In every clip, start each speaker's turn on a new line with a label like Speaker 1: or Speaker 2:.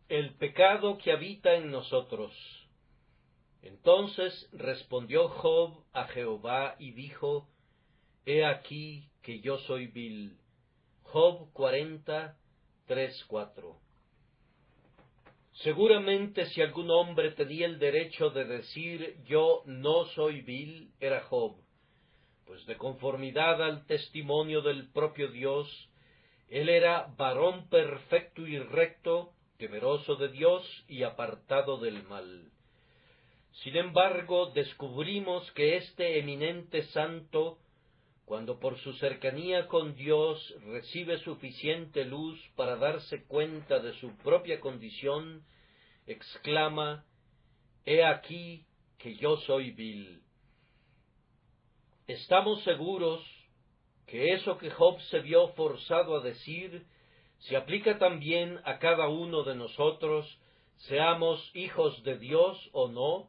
Speaker 1: El pecado que habita en nosotros. Entonces respondió Job a Jehová y dijo: He aquí que yo soy vil. Job 40, 3, 4. Seguramente si algún hombre tenía el derecho de decir yo no soy vil, era Job, pues de conformidad al testimonio del propio Dios, él era varón perfecto y recto, temeroso de Dios y apartado del mal. Sin embargo, descubrimos que este eminente santo, cuando por su cercanía con Dios recibe suficiente luz para darse cuenta de su propia condición, exclama: He aquí que yo soy vil. Estamos seguros que eso que Job se vio forzado a decir se aplica también a cada uno de nosotros, seamos hijos de Dios o no,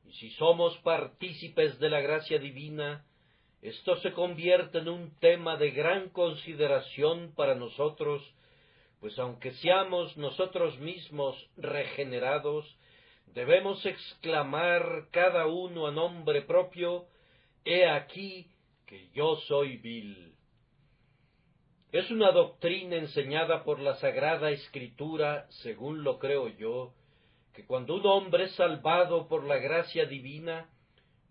Speaker 1: y si somos partícipes de la gracia divina, esto se convierte en un tema de gran consideración para nosotros, pues aunque seamos nosotros mismos regenerados, debemos exclamar cada uno a nombre propio: He aquí que yo soy vil. Es una doctrina enseñada por la Sagrada Escritura, según lo creo yo, que cuando un hombre es salvado por la gracia divina,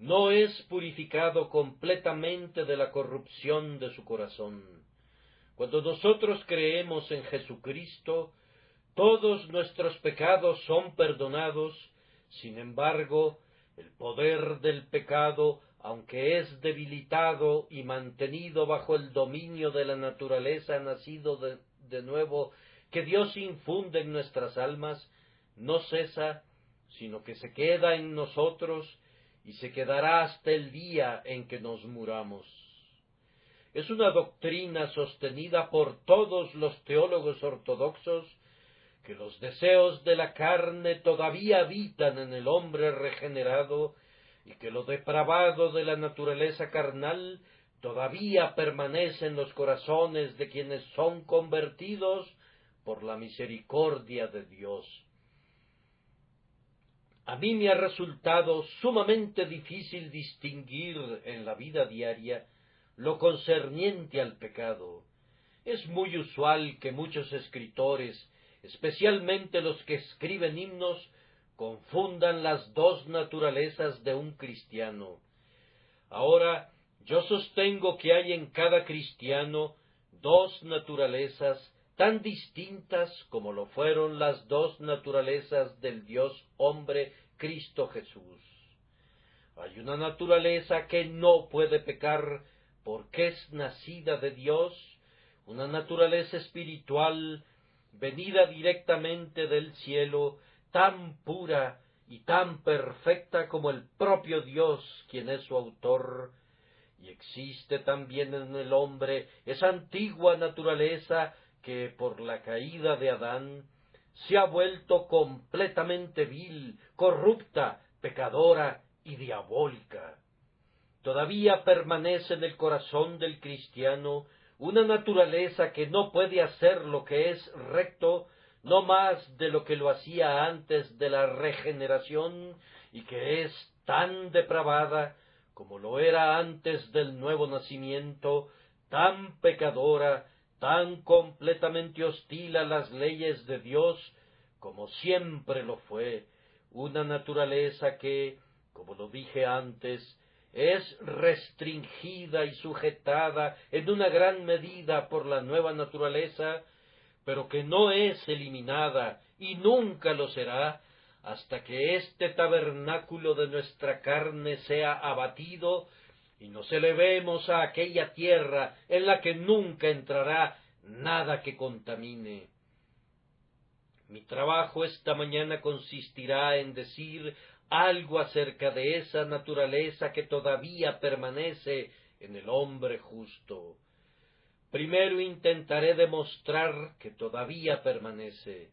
Speaker 1: no es purificado completamente de la corrupción de su corazón. Cuando nosotros creemos en Jesucristo, todos nuestros pecados son perdonados. Sin embargo, el poder del pecado, aunque es debilitado y mantenido bajo el dominio de la naturaleza nacido de nuevo que Dios infunde en nuestras almas, no cesa, sino que se queda en nosotros y se quedará hasta el día en que nos muramos. Es una doctrina sostenida por todos los teólogos ortodoxos que los deseos de la carne todavía habitan en el hombre regenerado y que lo depravado de la naturaleza carnal todavía permanece en los corazones de quienes son convertidos por la misericordia de Dios. A mí me ha resultado sumamente difícil distinguir en la vida diaria lo concerniente al pecado. Es muy usual que muchos escritores, especialmente los que escriben himnos, confundan las dos naturalezas de un cristiano. Ahora, yo sostengo que hay en cada cristiano dos naturalezas tan distintas como lo fueron las dos naturalezas del Dios hombre Cristo Jesús. Hay una naturaleza que no puede pecar porque es nacida de Dios, una naturaleza espiritual venida directamente del cielo, tan pura y tan perfecta como el propio Dios, quien es su autor. Y existe también en el hombre esa antigua naturaleza que, por la caída de Adán, se ha vuelto completamente vil, corrupta, pecadora y diabólica. Todavía permanece en el corazón del cristiano una naturaleza que no puede hacer lo que es recto, no más de lo que lo hacía antes de la regeneración, y que es tan depravada como lo era antes del nuevo nacimiento, tan pecadora, tan completamente hostil a las leyes de Dios, como siempre lo fue, una naturaleza que, como lo dije antes, es restringida y sujetada en una gran medida por la nueva naturaleza, pero que no es eliminada y nunca lo será hasta que este tabernáculo de nuestra carne sea abatido y nos elevemos a aquella tierra en la que nunca entrará nada que contamine. Mi trabajo esta mañana consistirá en decir algo acerca de esa naturaleza que todavía permanece en el hombre justo. Primero intentaré demostrar que todavía permanece,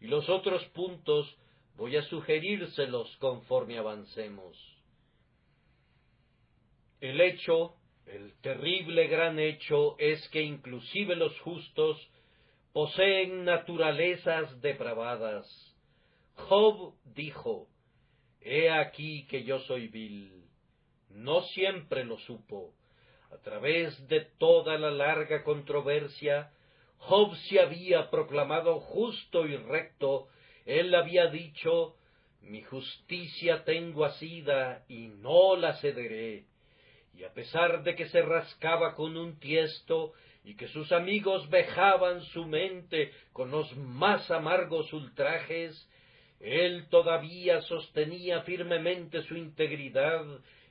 Speaker 1: y los otros puntos voy a sugerírselos conforme avancemos. El terrible gran hecho, es que inclusive los justos poseen naturalezas depravadas. Job dijo, «He aquí que yo soy vil». No siempre lo supo. A través de toda la larga controversia, Job se había proclamado justo y recto. Él había dicho, «Mi justicia tengo asida y no la cederé». Y a pesar de que se rascaba con un tiesto y que sus amigos vejaban su mente con los más amargos ultrajes, él todavía sostenía firmemente su integridad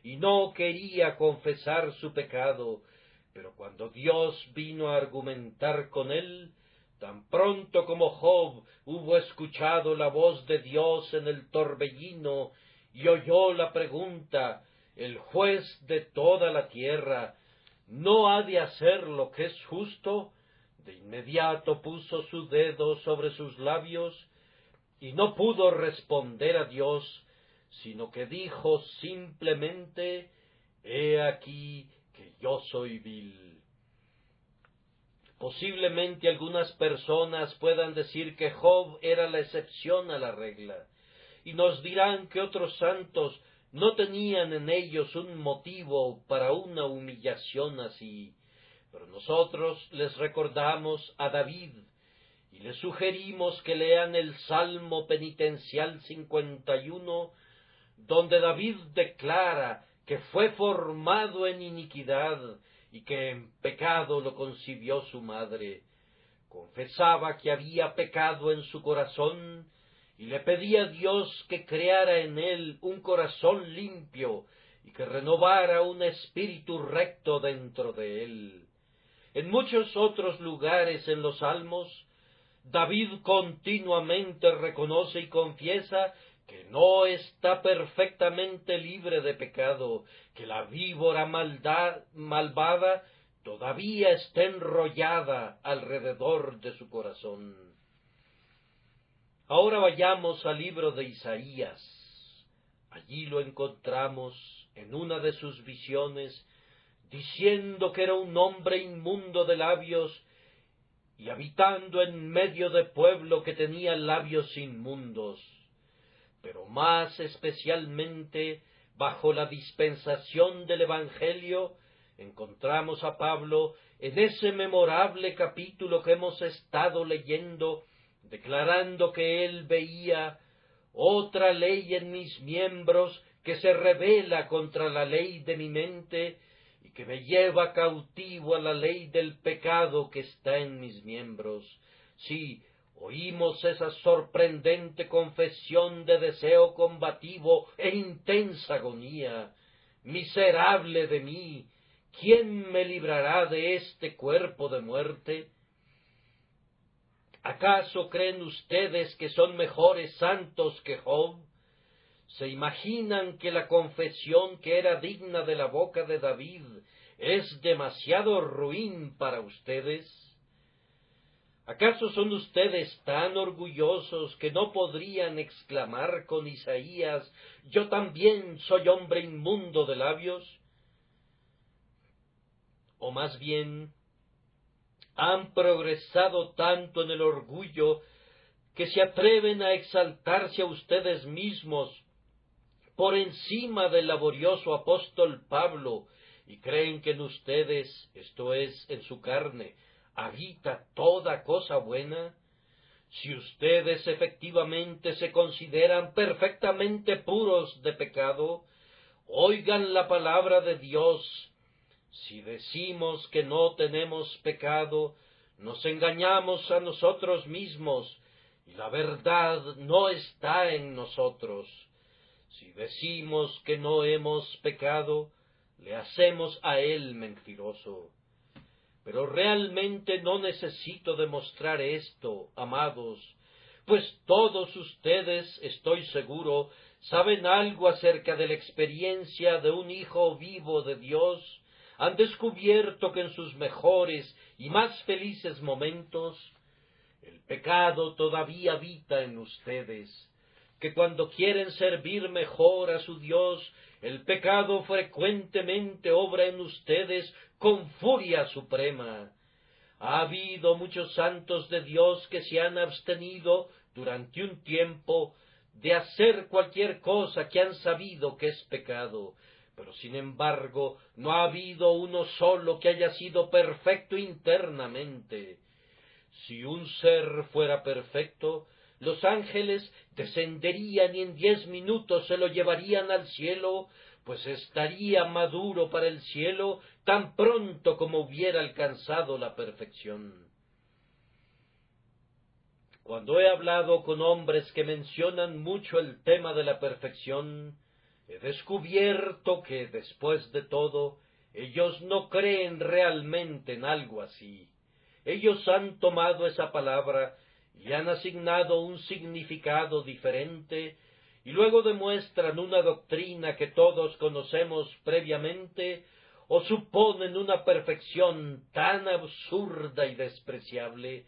Speaker 1: y no quería confesar su pecado. Pero cuando Dios vino a argumentar con él, tan pronto como Job hubo escuchado la voz de Dios en el torbellino y oyó la pregunta, el juez de toda la tierra, ¿no ha de hacer lo que es justo? De inmediato puso su dedo sobre sus labios y no pudo responder a Dios, sino que dijo simplemente, «He aquí que yo soy vil». Posiblemente algunas personas puedan decir que Job era la excepción a la regla, y nos dirán que otros santos no tenían en ellos un motivo para una humillación así, pero nosotros les recordamos a David, y les sugerimos que lean el Salmo Penitencial 51, donde David declara que fue formado en iniquidad y que en pecado lo concibió su madre. Confesaba que había pecado en su corazón y le pedía a Dios que creara en él un corazón limpio y que renovara un espíritu recto dentro de él. En muchos otros lugares en los Salmos, David continuamente reconoce y confiesa que no está perfectamente libre de pecado, que la víbora malvada todavía está enrollada alrededor de su corazón. Ahora vayamos al libro de Isaías. Allí lo encontramos en una de sus visiones, diciendo que era un hombre inmundo de labios y habitando en medio de pueblo que tenía labios inmundos. Pero más especialmente bajo la dispensación del Evangelio, encontramos a Pablo en ese memorable capítulo que hemos estado leyendo, declarando que él veía otra ley en mis miembros que se rebela contra la ley de mi mente y que me lleva cautivo a la ley del pecado que está en mis miembros. Sí, oímos esa sorprendente confesión de deseo combativo e intensa agonía. Miserable de mí, ¿quién me librará de este cuerpo de muerte? ¿Acaso creen ustedes que son mejores santos que Job? ¿Se imaginan que la confesión que era digna de la boca de David es demasiado ruin para ustedes? ¿Acaso son ustedes tan orgullosos que no podrían exclamar con Isaías, «Yo también soy hombre inmundo de labios»? O más bien, han progresado tanto en el orgullo que se atreven a exaltarse a ustedes mismos por encima del laborioso apóstol Pablo, y creen que en ustedes, esto es, en su carne, habita toda cosa buena. Si ustedes efectivamente se consideran perfectamente puros de pecado, oigan la palabra de Dios. Si decimos que no tenemos pecado, nos engañamos a nosotros mismos, y la verdad no está en nosotros. Si decimos que no hemos pecado, le hacemos a él mentiroso. Pero realmente no necesito demostrar esto, amados, pues todos ustedes, estoy seguro, saben algo acerca de la experiencia de un hijo vivo de Dios. Han descubierto que en sus mejores y más felices momentos, el pecado todavía habita en ustedes, que cuando quieren servir mejor a su Dios, el pecado frecuentemente obra en ustedes con furia suprema. Ha habido muchos santos de Dios que se han abstenido durante un tiempo de hacer cualquier cosa que han sabido que es pecado, pero sin embargo no ha habido uno solo que haya sido perfecto internamente. Si un ser fuera perfecto, los ángeles descenderían y en 10 minutos se lo llevarían al cielo, pues estaría maduro para el cielo tan pronto como hubiera alcanzado la perfección. Cuando he hablado con hombres que mencionan mucho el tema de la perfección, he descubierto que, después de todo, ellos no creen realmente en algo así. Ellos han tomado esa palabra y han asignado un significado diferente, y luego demuestran una doctrina que todos conocemos previamente, o suponen una perfección tan absurda y despreciable,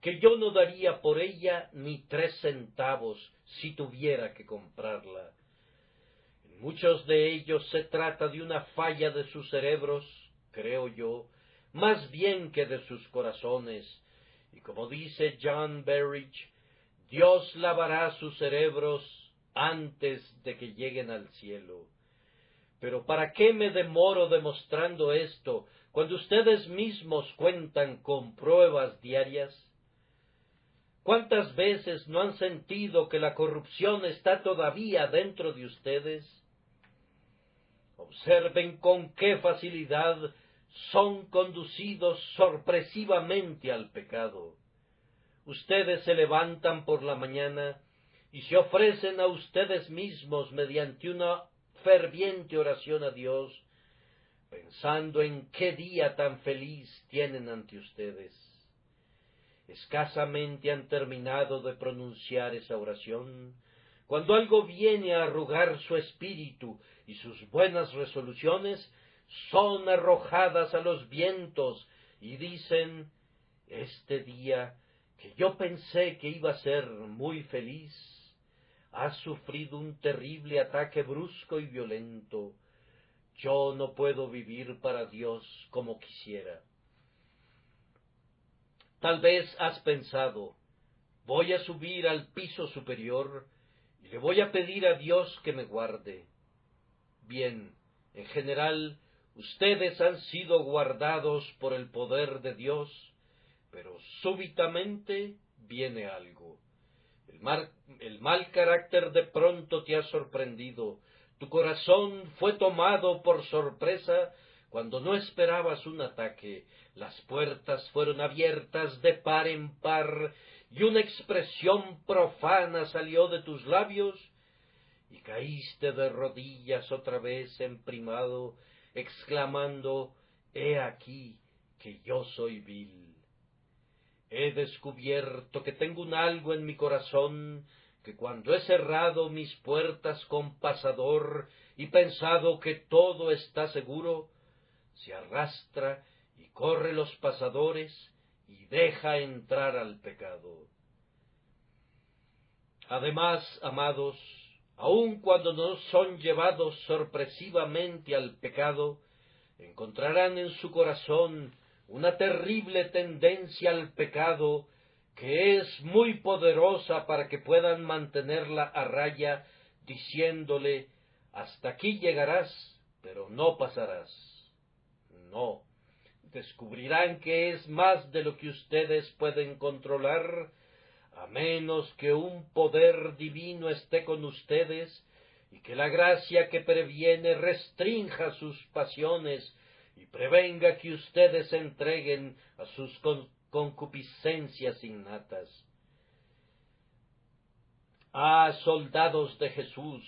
Speaker 1: que yo no daría por ella ni 3 centavos si tuviera que comprarla. En muchos de ellos se trata de una falla de sus cerebros, creo yo, más bien que de sus corazones, y como dice John Berridge, Dios lavará sus cerebros antes de que lleguen al cielo. Pero ¿para qué me demoro demostrando esto cuando ustedes mismos cuentan con pruebas diarias? ¿Cuántas veces no han sentido que la corrupción está todavía dentro de ustedes? Observen con qué facilidad son conducidos sorpresivamente al pecado. Ustedes se levantan por la mañana y se ofrecen a ustedes mismos mediante una ferviente oración a Dios, pensando en qué día tan feliz tienen ante ustedes. Escasamente han terminado de pronunciar esa oración, cuando algo viene a arrugar su espíritu y sus buenas resoluciones son arrojadas a los vientos y dicen, este día que yo pensé que iba a ser muy feliz, ha sufrido un terrible ataque brusco y violento. Yo no puedo vivir para Dios como quisiera. Tal vez has pensado, voy a subir al piso superior y le voy a pedir a Dios que me guarde. Bien, en general, ustedes han sido guardados por el poder de Dios, pero súbitamente viene algo. El mal carácter de pronto te ha sorprendido. Tu corazón fue tomado por sorpresa cuando no esperabas un ataque. Las puertas fueron abiertas de par en par y una expresión profana salió de tus labios y caíste de rodillas otra vez emprimado, exclamando, «He aquí que yo soy vil». He descubierto que tengo un algo en mi corazón que cuando he cerrado mis puertas con pasador y pensado que todo está seguro, se arrastra y corre los pasadores y deja entrar al pecado. Además, amados, aun cuando no son llevados sorpresivamente al pecado, encontrarán en su corazón una terrible tendencia al pecado que es muy poderosa para que puedan mantenerla a raya, diciéndole, hasta aquí llegarás, pero no pasarás. No, descubrirán que es más de lo que ustedes pueden controlar, a menos que un poder divino esté con ustedes y que la gracia que previene restrinja sus pasiones y prevenga que ustedes se entreguen a sus concupiscencias innatas. Ah, soldados de Jesús,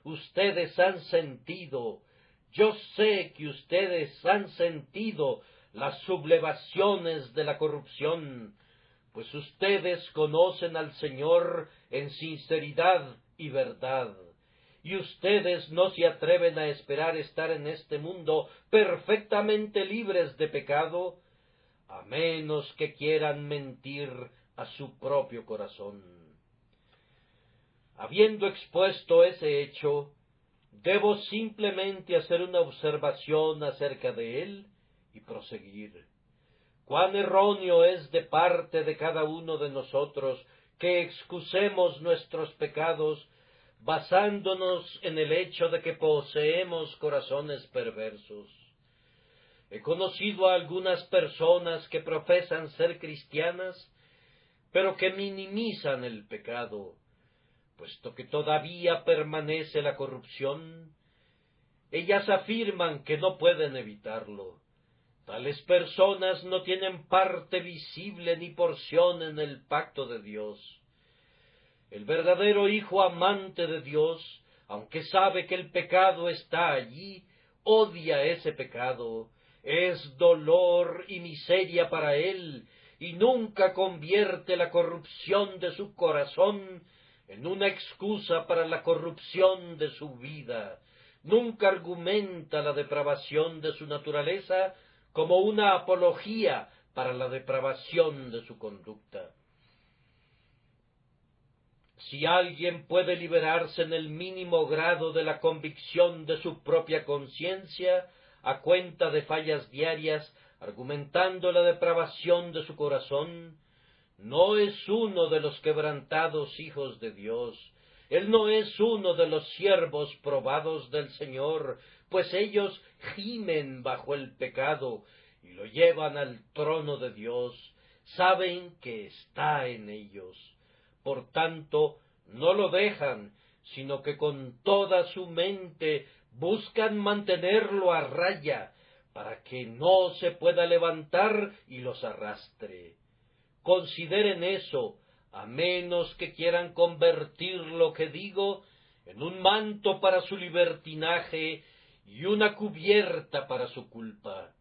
Speaker 1: ustedes han sentido, yo sé que ustedes han sentido las sublevaciones de la corrupción, pues ustedes conocen al Señor en sinceridad y verdad, y ustedes no se atreven a esperar estar en este mundo perfectamente libres de pecado, a menos que quieran mentir a su propio corazón. Habiendo expuesto ese hecho, debo simplemente hacer una observación acerca de él y proseguir. Cuán erróneo es de parte de cada uno de nosotros que excusemos nuestros pecados basándonos en el hecho de que poseemos corazones perversos. He conocido a algunas personas que profesan ser cristianas, pero que minimizan el pecado, puesto que todavía permanece la corrupción. Ellas afirman que no pueden evitarlo. Tales personas no tienen parte visible ni porción en el pacto de Dios. El verdadero hijo amante de Dios, aunque sabe que el pecado está allí, odia ese pecado, es dolor y miseria para él, y nunca convierte la corrupción de su corazón en una excusa para la corrupción de su vida. Nunca argumenta la depravación de su naturaleza como una apología para la depravación de su conducta. Si alguien puede liberarse en el mínimo grado de la convicción de su propia conciencia, a cuenta de fallas diarias, argumentando la depravación de su corazón, no es uno de los quebrantados hijos de Dios. Él no es uno de los siervos probados del Señor, pues ellos gimen bajo el pecado y lo llevan al trono de Dios. Saben que está en ellos. Por tanto, no lo dejan, sino que con toda su mente buscan mantenerlo a raya, para que no se pueda levantar y los arrastre. Consideren eso, a menos que quieran convertir lo que digo en un manto para su libertinaje y una cubierta para su culpa.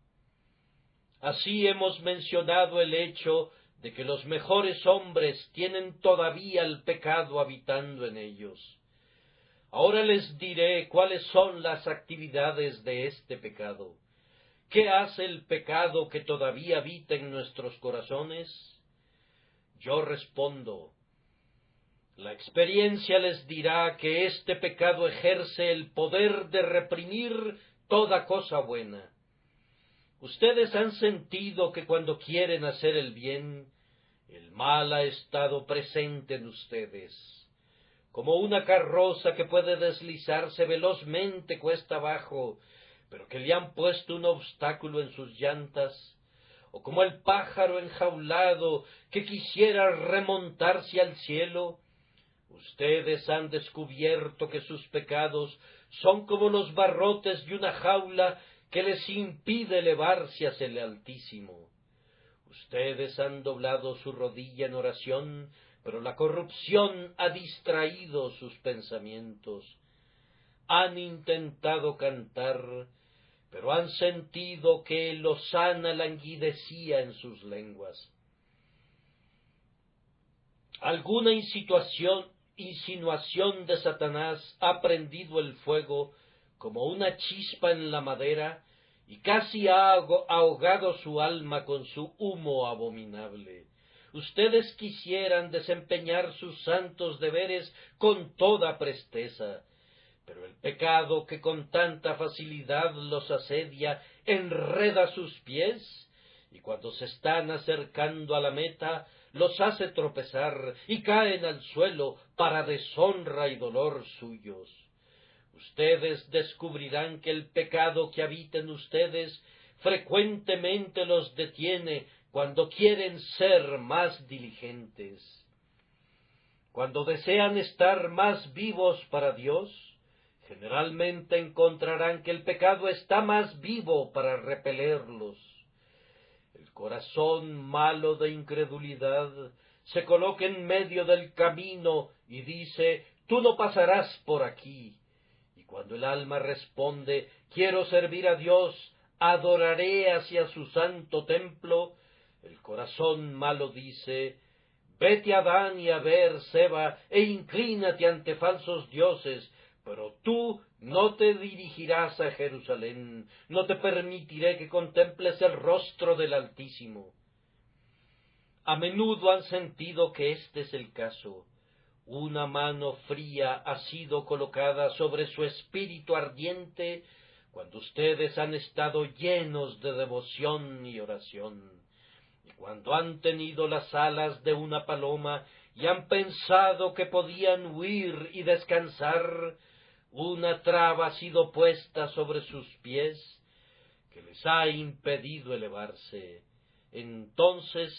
Speaker 1: Así hemos mencionado el hecho de que los mejores hombres tienen todavía el pecado habitando en ellos. Ahora les diré cuáles son las actividades de este pecado. ¿Qué hace el pecado que todavía habita en nuestros corazones? Yo respondo, la experiencia les dirá que este pecado ejerce el poder de reprimir toda cosa buena. Ustedes han sentido que cuando quieren hacer el bien, el mal ha estado presente en ustedes, como una carroza que puede deslizarse velozmente cuesta abajo, pero que le han puesto un obstáculo en sus llantas, o como el pájaro enjaulado que quisiera remontarse al cielo. Ustedes han descubierto que sus pecados son como los barrotes de una jaula que les impide elevarse hacia el Altísimo. Ustedes han doblado su rodilla en oración, pero la corrupción ha distraído sus pensamientos. Han intentado cantar, pero han sentido que lozana languidecía en sus lenguas. Alguna insinuación de Satanás ha prendido el fuego como una chispa en la madera y casi ha ahogado su alma con su humo abominable. Ustedes quisieran desempeñar sus santos deberes con toda presteza, pero el pecado que con tanta facilidad los asedia enreda sus pies, y cuando se están acercando a la meta, los hace tropezar y caen al suelo para deshonra y dolor suyos. Ustedes descubrirán que el pecado que habita en ustedes frecuentemente los detiene cuando quieren ser más diligentes. Cuando desean estar más vivos para Dios, generalmente encontrarán que el pecado está más vivo para repelerlos. El corazón malo de incredulidad se coloca en medio del camino y dice, tú no pasarás por aquí. Y cuando el alma responde, quiero servir a Dios, adoraré hacia su santo templo, el corazón malo dice, vete a Adán y a Beer-seba e inclínate ante falsos dioses, pero tú no te dirigirás a Jerusalén, no te permitiré que contemples el rostro del Altísimo. A menudo han sentido que este es el caso. Una mano fría ha sido colocada sobre su espíritu ardiente cuando ustedes han estado llenos de devoción y oración. Cuando han tenido las alas de una paloma y han pensado que podían huir y descansar, una traba ha sido puesta sobre sus pies que les ha impedido elevarse. Entonces,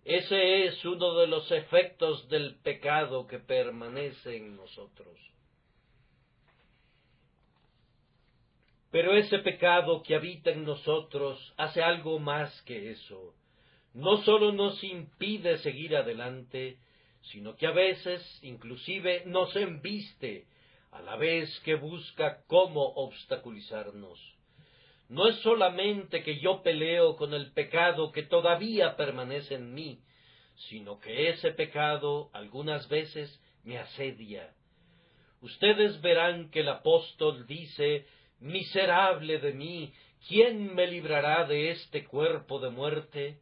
Speaker 1: ese es uno de los efectos del pecado que permanece en nosotros. Pero ese pecado que habita en nosotros hace algo más que eso. No sólo nos impide seguir adelante, sino que a veces, inclusive, nos embiste, a la vez que busca cómo obstaculizarnos. No es solamente que yo peleo con el pecado que todavía permanece en mí, sino que ese pecado algunas veces me asedia. Ustedes verán que el apóstol dice: «Miserable de mí, ¿quién me librará de este cuerpo de muerte?».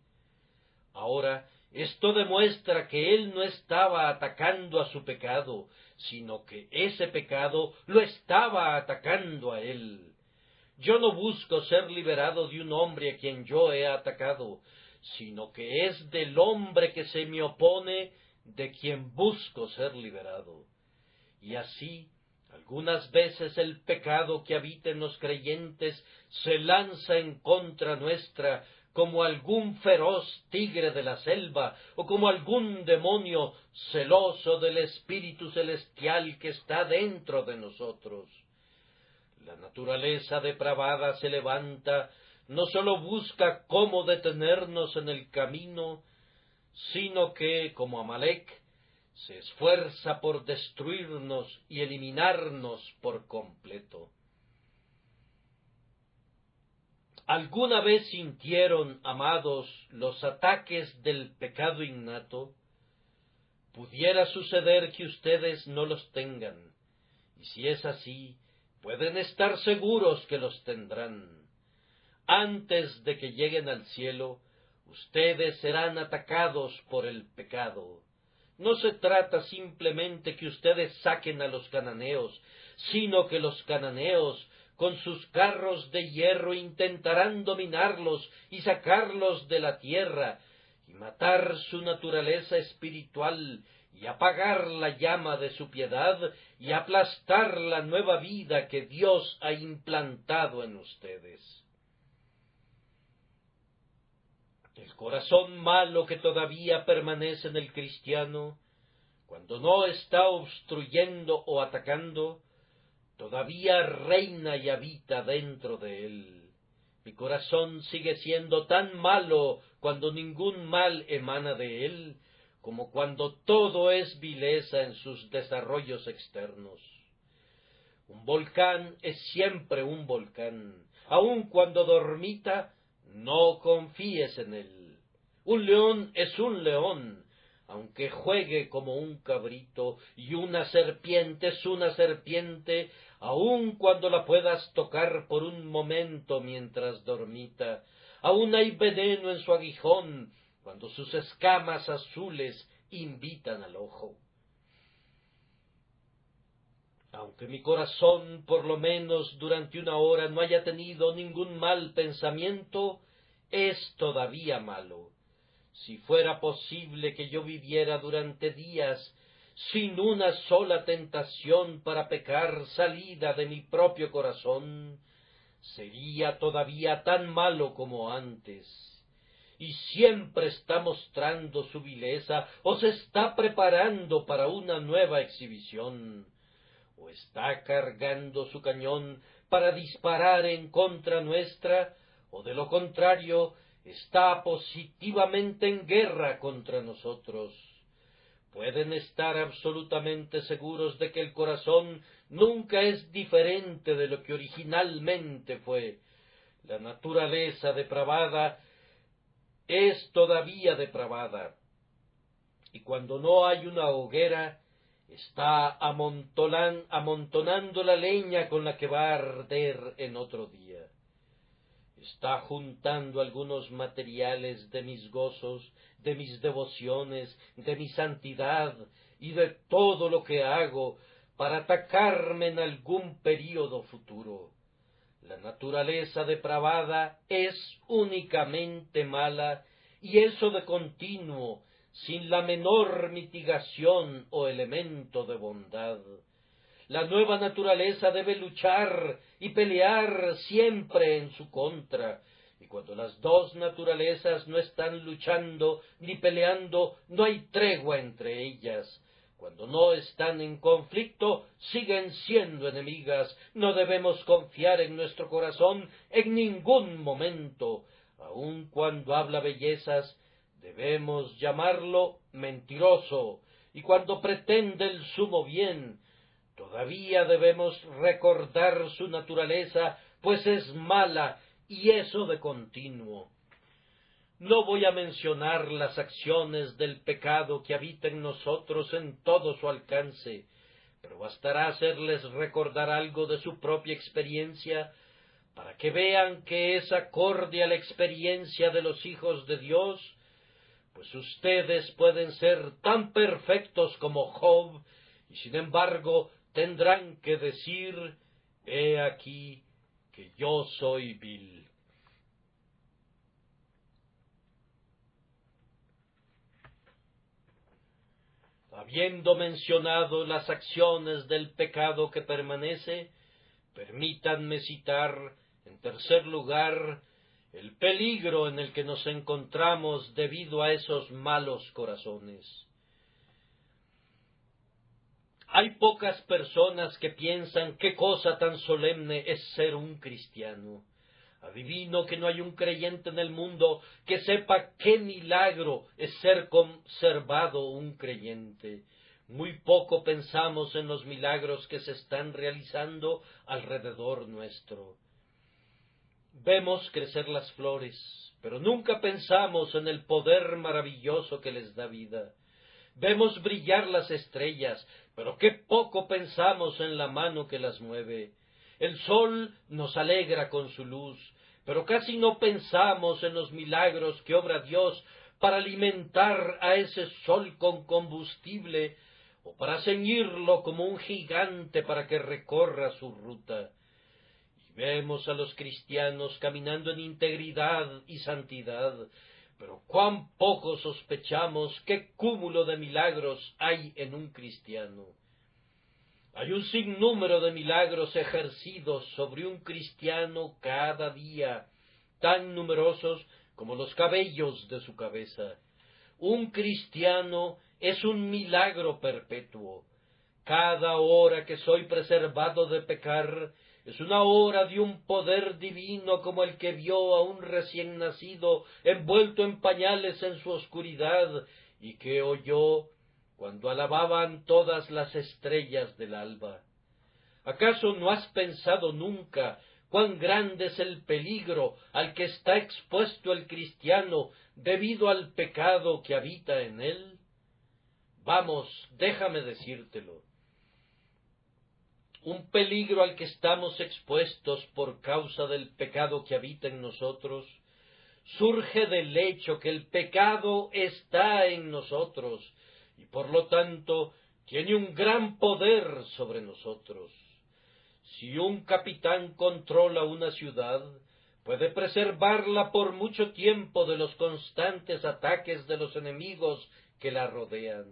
Speaker 1: Ahora, esto demuestra que él no estaba atacando a su pecado, sino que ese pecado lo estaba atacando a él. Yo no busco ser liberado de un hombre a quien yo he atacado, sino que es del hombre que se me opone de quien busco ser liberado. Y así, algunas veces el pecado que habita en los creyentes se lanza en contra nuestra, como algún feroz tigre de la selva, o como algún demonio celoso del Espíritu Celestial que está dentro de nosotros. La naturaleza depravada se levanta, no sólo busca cómo detenernos en el camino, sino que, como Amalec, se esfuerza por destruirnos y eliminarnos por completo. ¿Alguna vez sintieron, amados, los ataques del pecado innato? Pudiera suceder que ustedes no los tengan, y si es así, pueden estar seguros que los tendrán. Antes de que lleguen al cielo, ustedes serán atacados por el pecado. No se trata simplemente que ustedes saquen a los cananeos, sino que los cananeos, con sus carros de hierro, intentarán dominarlos y sacarlos de la tierra, y matar su naturaleza espiritual, y apagar la llama de su piedad, y aplastar la nueva vida que Dios ha implantado en ustedes. El corazón malo que todavía permanece en el cristiano, cuando no está obstruyendo o atacando, todavía reina y habita dentro de él. Mi corazón sigue siendo tan malo cuando ningún mal emana de él, como cuando todo es vileza en sus desarrollos externos. Un volcán es siempre un volcán, aun cuando dormita, no confíes en él. Un león es un león, aunque juegue como un cabrito, y una serpiente es una serpiente, aun cuando la puedas tocar por un momento mientras dormita. Aun hay veneno en su aguijón, cuando sus escamas azules invitan al ojo. Aunque mi corazón, por lo menos durante una hora, no haya tenido ningún mal pensamiento, es todavía malo. Si fuera posible que yo viviera durante días sin una sola tentación para pecar salida de mi propio corazón, sería todavía tan malo como antes. Y siempre está mostrando su vileza, o se está preparando para una nueva exhibición, o está cargando su cañón para disparar en contra nuestra, o de lo contrario, está positivamente en guerra contra nosotros. Pueden estar absolutamente seguros de que el corazón nunca es diferente de lo que originalmente fue. La naturaleza depravada es todavía depravada, y cuando no hay una hoguera, está amontonando la leña con la que va a arder en otro día. Está juntando algunos materiales de mis gozos, de mis devociones, de mi santidad y de todo lo que hago para atacarme en algún período futuro. La naturaleza depravada es únicamente mala y eso de continuo, sin la menor mitigación o elemento de bondad. La nueva naturaleza debe luchar y pelear siempre en su contra, y cuando las dos naturalezas no están luchando ni peleando, no hay tregua entre ellas. Cuando no están en conflicto, siguen siendo enemigas. No debemos confiar en nuestro corazón en ningún momento. Aun cuando habla bellezas, debemos llamarlo mentiroso, y cuando pretende el sumo bien, todavía debemos recordar su naturaleza, pues es mala, y eso de continuo. No voy a mencionar las acciones del pecado que habita en nosotros en todo su alcance, pero bastará hacerles recordar algo de su propia experiencia, para que vean que es acorde a la experiencia de los hijos de Dios, pues ustedes pueden ser tan perfectos como Job, y sin embargo tendrán que decir: he aquí que yo soy vil. Habiendo mencionado las acciones del pecado que permanece, permítanme citar, en tercer lugar, el peligro en el que nos encontramos debido a esos malos corazones. Hay pocas personas que piensan qué cosa tan solemne es ser un cristiano. Adivino que no hay un creyente en el mundo que sepa qué milagro es ser conservado un creyente. Muy poco pensamos en los milagros que se están realizando alrededor nuestro. Vemos crecer las flores, pero nunca pensamos en el poder maravilloso que les da vida. Vemos brillar las estrellas, pero qué poco pensamos en la mano que las mueve. El sol nos alegra con su luz, pero casi no pensamos en los milagros que obra Dios para alimentar a ese sol con combustible, o para ceñirlo como un gigante para que recorra su ruta. Y vemos a los cristianos caminando en integridad y santidad, pero cuán poco sospechamos qué cúmulo de milagros hay en un cristiano. Hay un sinnúmero de milagros ejercidos sobre un cristiano cada día, tan numerosos como los cabellos de su cabeza. Un cristiano es un milagro perpetuo. Cada hora que soy preservado de pecar es una hora de un poder divino como el que vio a un recién nacido envuelto en pañales en su oscuridad y que oyó cuando alababan todas las estrellas del alba. ¿Acaso no has pensado nunca cuán grande es el peligro al que está expuesto el cristiano debido al pecado que habita en él? Vamos, déjame decírtelo. Un peligro al que estamos expuestos por causa del pecado que habita en nosotros surge del hecho que el pecado está en nosotros y por lo tanto tiene un gran poder sobre nosotros. Si un capitán controla una ciudad, puede preservarla por mucho tiempo de los constantes ataques de los enemigos que la rodean.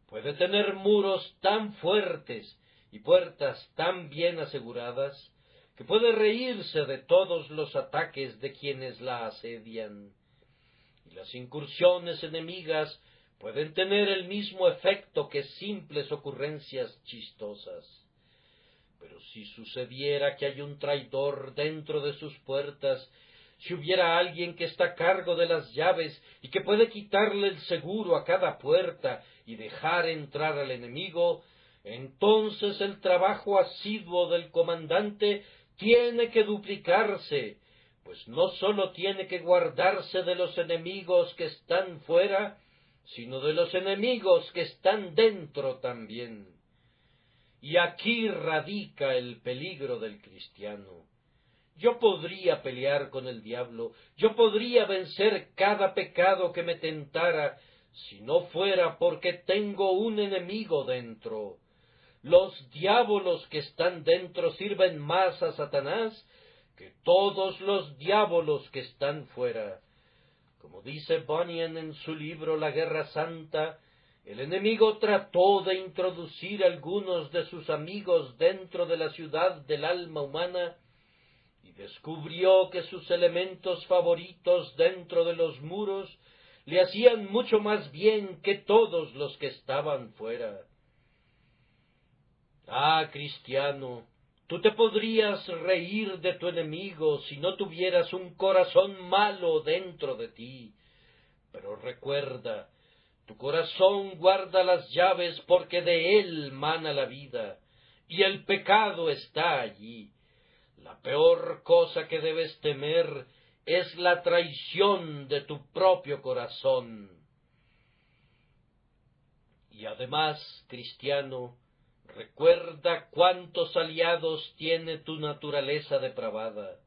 Speaker 1: Puede tener muros tan fuertes y puertas tan bien aseguradas que puede reírse de todos los ataques de quienes la asedian. Y las incursiones enemigas pueden tener el mismo efecto que simples ocurrencias chistosas. Pero si sucediera que hay un traidor dentro de sus puertas, si hubiera alguien que está a cargo de las llaves y que puede quitarle el seguro a cada puerta y dejar entrar al enemigo, entonces el trabajo asiduo del comandante tiene que duplicarse, pues no sólo tiene que guardarse de los enemigos que están fuera, sino de los enemigos que están dentro también. Y aquí radica el peligro del cristiano. Yo podría pelear con el diablo, yo podría vencer cada pecado que me tentara, si no fuera porque tengo un enemigo dentro. Los diabolos que están dentro sirven más a Satanás que todos los diabolos que están fuera. Como dice Bunyan en su libro La Guerra Santa, el enemigo trató de introducir algunos de sus amigos dentro de la ciudad del alma humana y descubrió que sus elementos favoritos dentro de los muros le hacían mucho más bien que todos los que estaban fuera. Ah, cristiano, tú te podrías reír de tu enemigo si no tuvieras un corazón malo dentro de ti, pero recuerda, tu corazón guarda las llaves porque de él mana la vida, y el pecado está allí. La peor cosa que debes temer es la traición de tu propio corazón. Y además, cristiano, recuerda cuántos aliados tiene tu naturaleza depravada.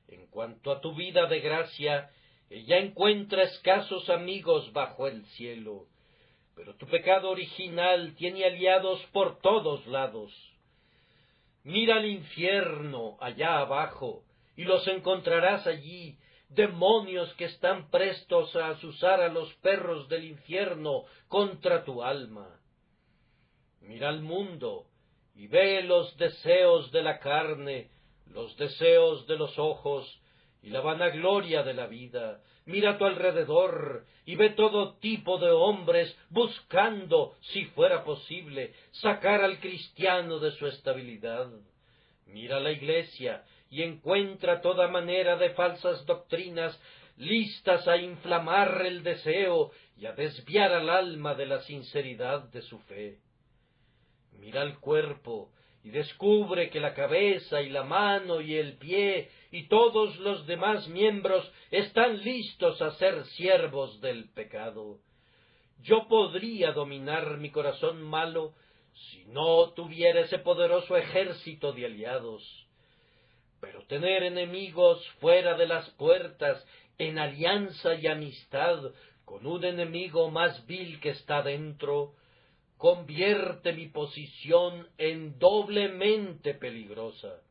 Speaker 1: En cuanto a tu vida de gracia, ella encuentra escasos amigos bajo el cielo, pero tu pecado original tiene aliados por todos lados. Mira al infierno allá abajo, y los encontrarás allí, demonios que están prestos a azuzar a los perros del infierno contra tu alma. Mira al mundo, y ve los deseos de la carne, los deseos de los ojos, y la vanagloria de la vida. Mira a tu alrededor, y ve todo tipo de hombres buscando, si fuera posible, sacar al cristiano de su estabilidad. Mira la Iglesia, y encuentra toda manera de falsas doctrinas listas a inflamar el deseo y a desviar al alma de la sinceridad de su fe. Mira el cuerpo, y descubre que la cabeza y la mano y el pie y todos los demás miembros están listos a ser siervos del pecado. Yo podría dominar mi corazón malo si no tuviera ese poderoso ejército de aliados. Pero tener enemigos fuera de las puertas, en alianza y amistad con un enemigo más vil que está dentro, convierte mi posición en doblemente peligrosa.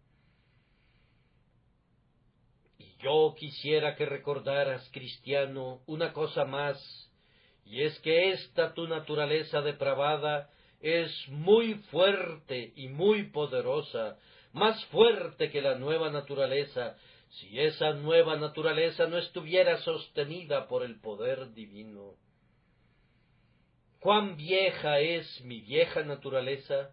Speaker 1: Y yo quisiera que recordaras, cristiano, una cosa más, y es que esta tu naturaleza depravada es muy fuerte y muy poderosa, más fuerte que la nueva naturaleza, si esa nueva naturaleza no estuviera sostenida por el poder divino. ¿Cuán vieja es mi vieja naturaleza?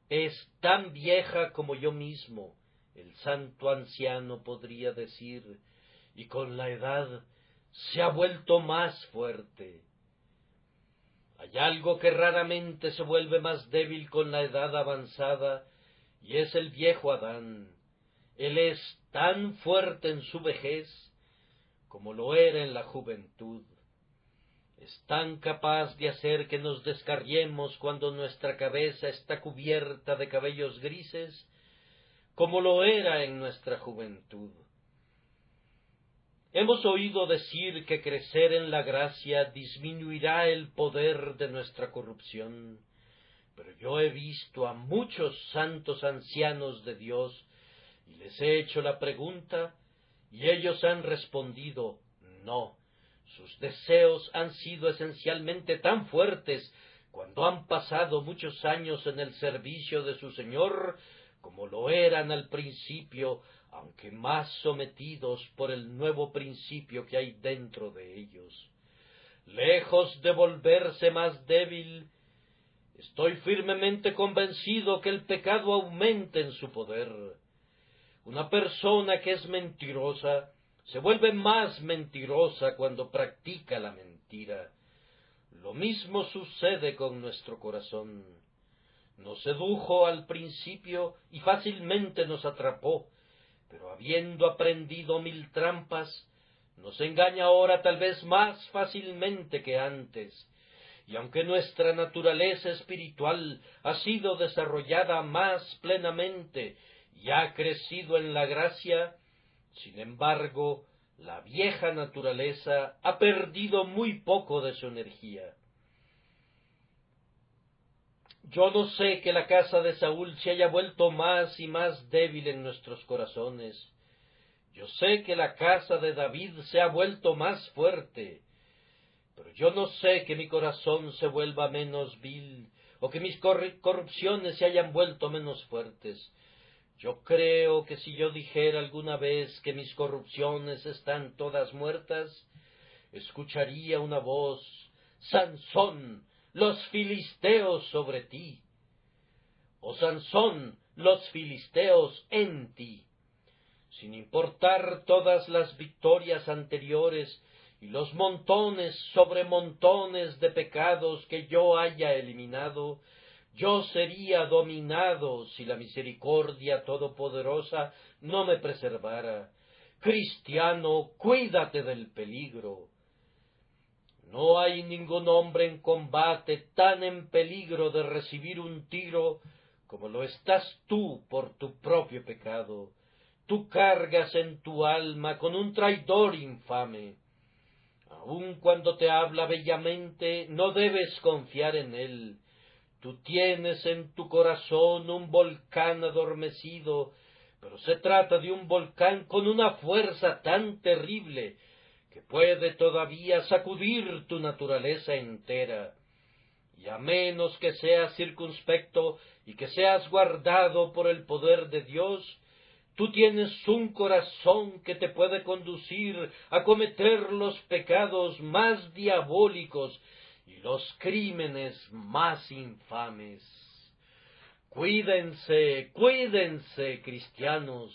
Speaker 1: Es tan vieja como yo mismo, el santo anciano podría decir, y con la edad se ha vuelto más fuerte. Hay algo que raramente se vuelve más débil con la edad avanzada, y es el viejo Adán. Él es tan fuerte en su vejez como lo era en la juventud. Es tan capaz de hacer que nos descarriemos cuando nuestra cabeza está cubierta de cabellos grises, como lo era en nuestra juventud. Hemos oído decir que crecer en la gracia disminuirá el poder de nuestra corrupción, pero yo he visto a muchos santos ancianos de Dios y les he hecho la pregunta, y ellos han respondido, no. Sus deseos han sido esencialmente tan fuertes cuando han pasado muchos años en el servicio de su Señor, como lo eran al principio, aunque más sometidos por el nuevo principio que hay dentro de ellos. Lejos de volverse más débil, estoy firmemente convencido que el pecado aumenta en su poder. Una persona que es mentirosa se vuelve más mentirosa cuando practica la mentira. Lo mismo sucede con nuestro corazón. Nos sedujo al principio y fácilmente nos atrapó, pero habiendo aprendido 1000 trampas, nos engaña ahora tal vez más fácilmente que antes. Y aunque nuestra naturaleza espiritual ha sido desarrollada más plenamente y ha crecido en la gracia, sin embargo, la vieja naturaleza ha perdido muy poco de su energía. Yo no sé que la casa de Saúl se haya vuelto más y más débil en nuestros corazones. Yo sé que la casa de David se ha vuelto más fuerte, pero yo no sé que mi corazón se vuelva menos vil, o que mis corrupciones se hayan vuelto menos fuertes. Yo creo que si yo dijera alguna vez que mis corrupciones están todas muertas, escucharía una voz: Sansón, los filisteos sobre ti. O Sansón, los filisteos en ti. Sin importar todas las victorias anteriores y los montones sobre montones de pecados que yo haya eliminado, yo sería dominado si la misericordia todopoderosa no me preservara. Cristiano, cuídate del peligro. No hay ningún hombre en combate tan en peligro de recibir un tiro como lo estás tú por tu propio pecado. Tú cargas en tu alma con un traidor infame. Aun cuando te habla bellamente, no debes confiar en él. Tú tienes en tu corazón un volcán adormecido, pero se trata de un volcán con una fuerza tan terrible que puede todavía sacudir tu naturaleza entera. Y a menos que seas circunspecto y que seas guardado por el poder de Dios, tú tienes un corazón que te puede conducir a cometer los pecados más diabólicos y los crímenes más infames. Cuídense, cuídense, cristianos.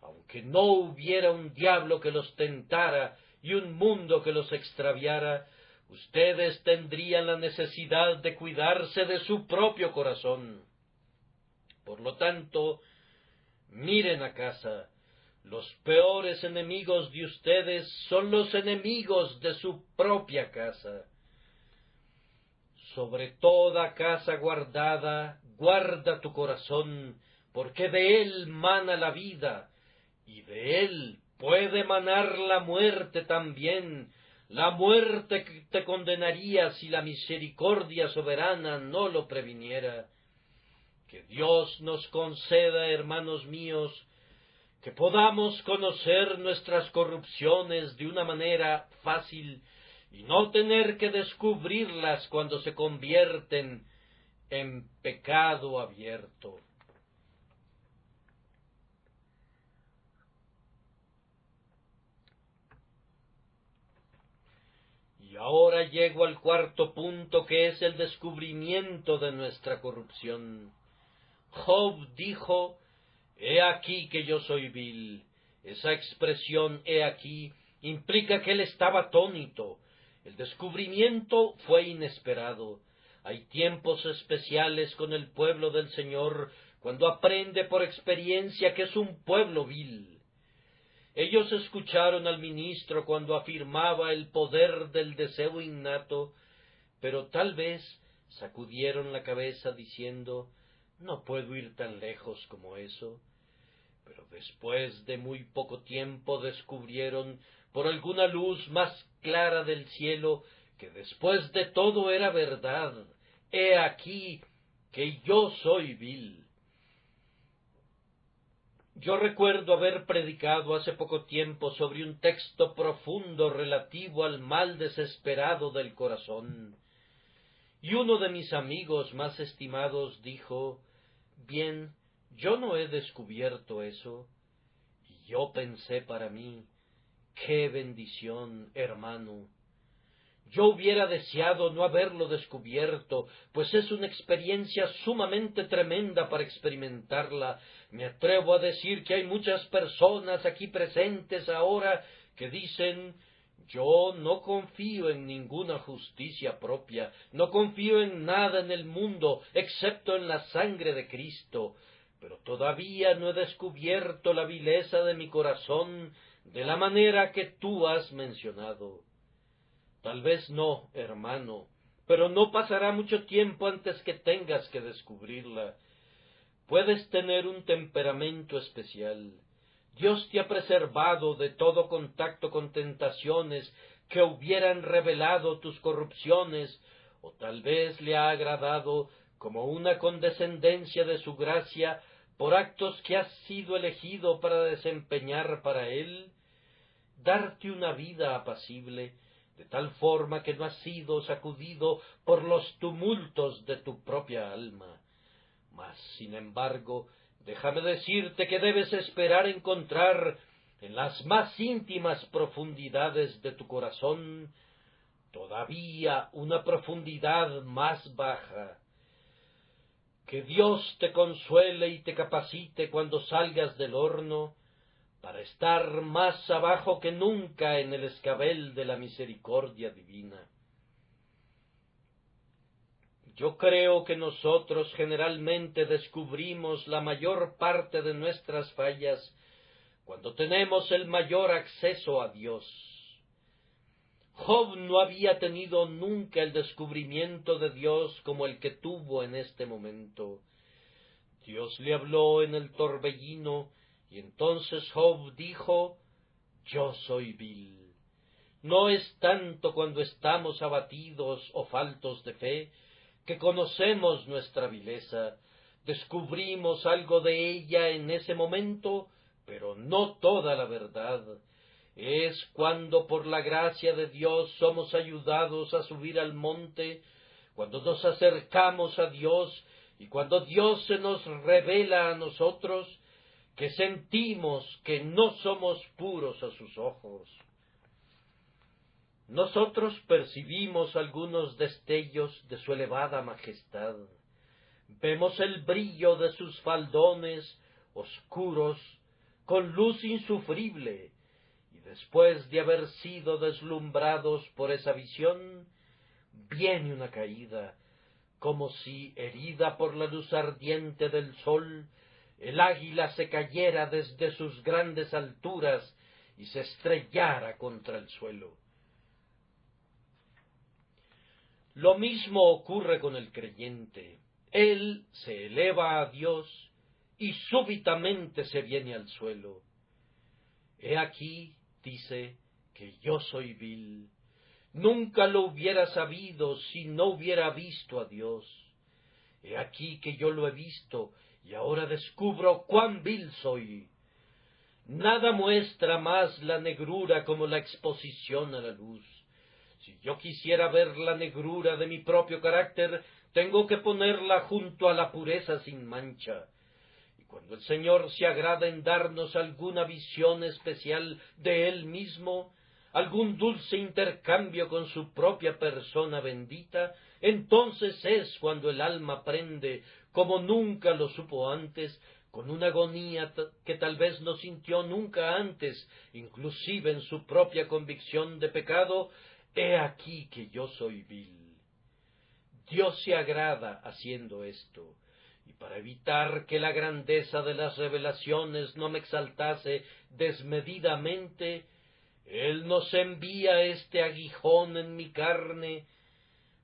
Speaker 1: Aunque no hubiera un diablo que los tentara y un mundo que los extraviara, ustedes tendrían la necesidad de cuidarse de su propio corazón. Por lo tanto, miren a casa. Los peores enemigos de ustedes son los enemigos de su propia casa. Sobre toda casa guardada, guarda tu corazón, porque de él mana la vida, y de él puede manar la muerte también, la muerte que te condenaría si la misericordia soberana no lo previniera. Que Dios nos conceda, hermanos míos, que podamos conocer nuestras corrupciones de una manera fácil y no tener que descubrirlas cuando se convierten en pecado abierto. Y ahora llego al cuarto punto, que es el descubrimiento de nuestra corrupción. Job dijo: «He aquí que yo soy vil». Esa expresión «he aquí» implica que él estaba atónito. El descubrimiento fue inesperado. Hay tiempos especiales con el pueblo del Señor cuando aprende por experiencia que es un pueblo vil. Ellos escucharon al ministro cuando afirmaba el poder del deseo innato, pero tal vez sacudieron la cabeza diciendo: «No puedo ir tan lejos como eso». Pero después de muy poco tiempo descubrieron, por alguna luz más clara del cielo, que después de todo era verdad. «He aquí que yo soy vil». Yo recuerdo haber predicado hace poco tiempo sobre un texto profundo relativo al mal desesperado del corazón, y uno de mis amigos más estimados dijo: «Bien, yo no he descubierto eso». Y yo pensé para mí: «¡Qué bendición, hermano!». Yo hubiera deseado no haberlo descubierto, pues es una experiencia sumamente tremenda para experimentarla. Me atrevo a decir que hay muchas personas aquí presentes ahora que dicen: «Yo no confío en ninguna justicia propia, no confío en nada en el mundo, excepto en la sangre de Cristo, pero todavía no he descubierto la vileza de mi corazón de la manera que tú has mencionado». Tal vez no, hermano, pero no pasará mucho tiempo antes que tengas que descubrirla. Puedes tener un temperamento especial. Dios te ha preservado de todo contacto con tentaciones que hubieran revelado tus corrupciones, o tal vez le ha agradado, como una condescendencia de su gracia, por actos que has sido elegido para desempeñar para Él, darte una vida apacible, de tal forma que no has sido sacudido por los tumultos de tu propia alma. Mas, sin embargo, déjame decirte que debes esperar encontrar en las más íntimas profundidades de tu corazón todavía una profundidad más baja. Que Dios te consuele y te capacite cuando salgas del horno, para estar más abajo que nunca en el escabel de la misericordia divina. Yo creo que nosotros generalmente descubrimos la mayor parte de nuestras fallas cuando tenemos el mayor acceso a Dios. Job no había tenido nunca el descubrimiento de Dios como el que tuvo en este momento. Dios le habló en el torbellino, y entonces Job dijo: yo soy vil. No es tanto cuando estamos abatidos o faltos de fe que conocemos nuestra vileza, descubrimos algo de ella en ese momento, pero no toda la verdad. Es cuando por la gracia de Dios somos ayudados a subir al monte, cuando nos acercamos a Dios y cuando Dios se nos revela a nosotros, que sentimos que no somos puros a sus ojos. Nosotros percibimos algunos destellos de su elevada majestad. Vemos el brillo de sus faldones oscuros con luz insufrible, y después de haber sido deslumbrados por esa visión, viene una caída, como si, herida por la luz ardiente del sol, el águila se cayera desde sus grandes alturas y se estrellara contra el suelo. Lo mismo ocurre con el creyente. Él se eleva a Dios y súbitamente se viene al suelo. He aquí, dice, que yo soy vil. Nunca lo hubiera sabido si no hubiera visto a Dios. He aquí que yo lo he visto y ahora descubro cuán vil soy. Nada muestra más la negrura como la exposición a la luz. Si yo quisiera ver la negrura de mi propio carácter, tengo que ponerla junto a la pureza sin mancha. Y cuando el Señor se agrada en darnos alguna visión especial de Él mismo, algún dulce intercambio con su propia persona bendita, entonces es cuando el alma prende, como nunca lo supo antes, con una agonía que tal vez no sintió nunca antes, inclusive en su propia convicción de pecado: he aquí que yo soy vil. Dios se agrada haciendo esto, y para evitar que la grandeza de las revelaciones no me exaltase desmedidamente, Él nos envía este aguijón en mi carne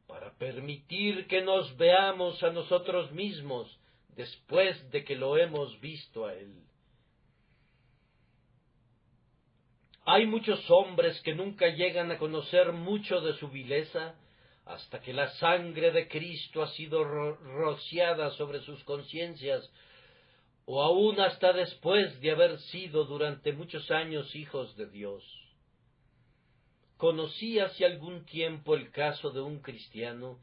Speaker 1: para permitir que nos veamos a nosotros mismos después de que lo hemos visto a Él. Hay muchos hombres que nunca llegan a conocer mucho de su vileza hasta que la sangre de Cristo ha sido rociada sobre sus conciencias, o aún hasta después de haber sido durante muchos años hijos de Dios. Conocí hace algún tiempo el caso de un cristiano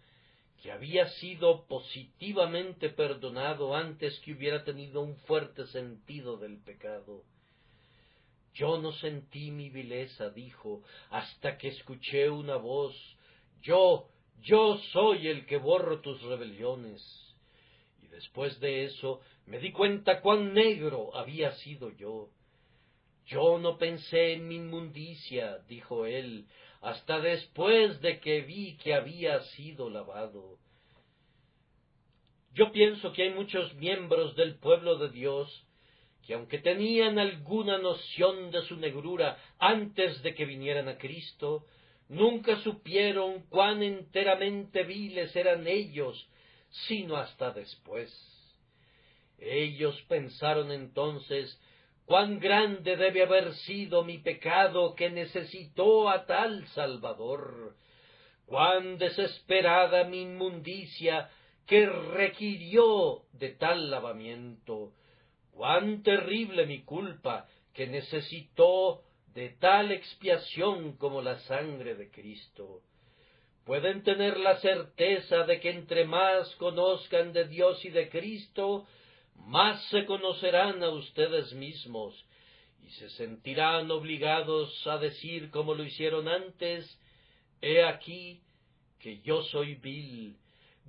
Speaker 1: que había sido positivamente perdonado antes que hubiera tenido un fuerte sentido del pecado. Yo no sentí mi vileza, dijo, hasta que escuché una voz: yo soy el que borro tus rebeliones. Y después de eso me di cuenta cuán negro había sido yo. Yo no pensé en mi inmundicia, dijo él, hasta después de que vi que había sido lavado. Yo pienso que hay muchos miembros del pueblo de Dios que, aunque tenían alguna noción de su negrura antes de que vinieran a Cristo, nunca supieron cuán enteramente viles eran ellos, sino hasta después. Ellos pensaron entonces: cuán grande debe haber sido mi pecado que necesitó a tal Salvador, cuán desesperada mi inmundicia que requirió de tal lavamiento. cuán terrible mi culpa, que necesitó de tal expiación como la sangre de Cristo. Pueden tener la certeza de que entre más conozcan de Dios y de Cristo, más se conocerán a ustedes mismos, y se sentirán obligados a decir como lo hicieron antes: he aquí que yo soy vil,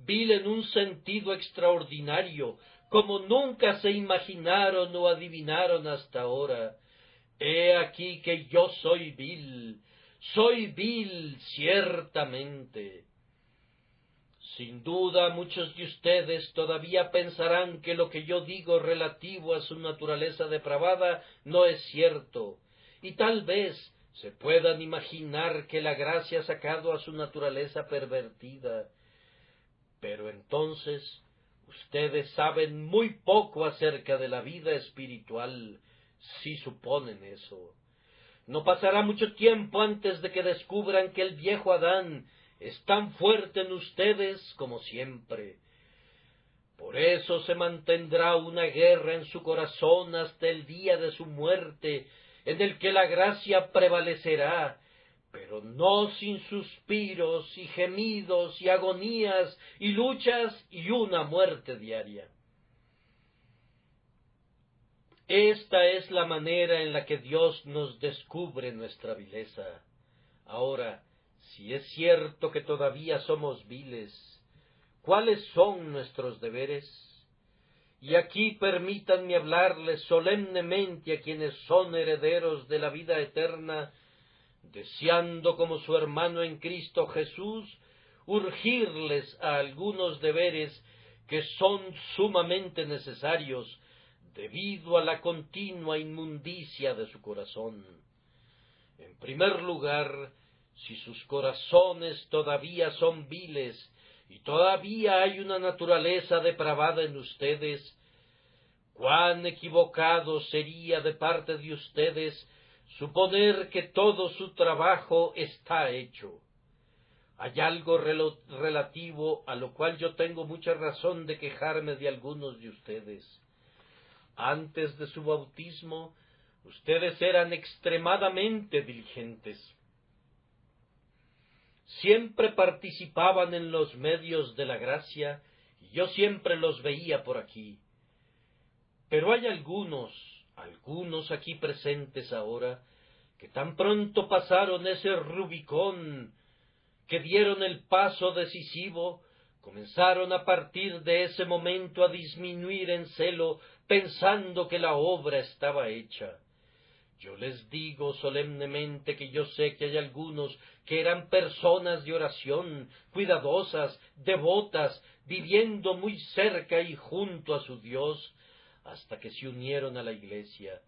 Speaker 1: vil en un sentido extraordinario, como nunca se imaginaron o adivinaron hasta ahora. He aquí que yo soy vil ciertamente. Sin duda muchos de ustedes todavía pensarán que lo que yo digo relativo a su naturaleza depravada no es cierto, y tal vez se puedan imaginar que la gracia ha sacado a su naturaleza pervertida. Pero entonces ustedes saben muy poco acerca de la vida espiritual, si suponen eso. No pasará mucho tiempo antes de que descubran que el viejo Adán es tan fuerte en ustedes como siempre. Por eso se mantendrá una guerra en su corazón hasta el día de su muerte, en el que la gracia prevalecerá, pero no sin suspiros y gemidos y agonías y luchas y una muerte diaria. Esta es la manera en la que Dios nos descubre nuestra vileza. Ahora, si es cierto que todavía somos viles, ¿cuáles son nuestros deberes? Y aquí permítanme hablarles solemnemente a quienes son herederos de la vida eterna, deseando como su hermano en Cristo Jesús, urgirles a algunos deberes que son sumamente necesarios debido a la continua inmundicia de su corazón. En primer lugar, si sus corazones todavía son viles y todavía hay una naturaleza depravada en ustedes, cuán equivocado sería de parte de ustedes suponer que todo su trabajo está hecho. Hay algo relativo a lo cual yo tengo mucha razón de quejarme de algunos de ustedes. Antes de su bautismo, ustedes eran extremadamente diligentes. Siempre participaban en los medios de la gracia, y yo siempre los veía por aquí. Pero hay algunos aquí presentes ahora, que tan pronto pasaron ese Rubicón, que dieron el paso decisivo, comenzaron a partir de ese momento a disminuir en celo, pensando que la obra estaba hecha. Yo les digo solemnemente que yo sé que hay algunos que eran personas de oración, cuidadosas, devotas, viviendo muy cerca y junto a su Dios, hasta que se unieron a la Iglesia.